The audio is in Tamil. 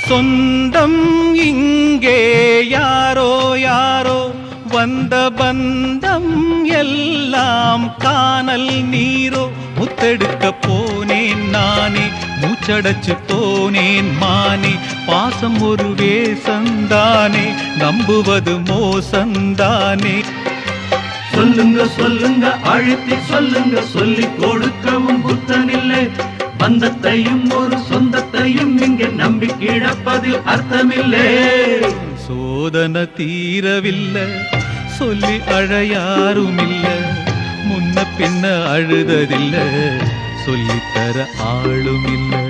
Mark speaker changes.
Speaker 1: சொந்தம் இங்கே யாரோ யாரோ, வந்த பந்தம் எல்லாம் காணல் நீரோ. முத்தெடுக்க போனேன் நானே, மூச்சடைச்சு போனேன் மானே. பாசம் ஒரு வேசந்தானே, நம்புவது மோசந்தானே.
Speaker 2: சொல்லுங்க சொல்லுங்க அழுத்தி சொல்லுங்க, சொல்லி கொடுக்கவும் புத்தனில்லை. பந்தத்தையும் ஒரு சொந்தத்தையும் இங்கே நம்பி கிடப்பதில் அர்த்தமில்லை.
Speaker 1: சோதனை தீரவில்லை, சொல்லி அழையாருமில்ல. முன்ன பின்ன அழுததில்லை, சொல்லித்தர ஆளுமில்லை.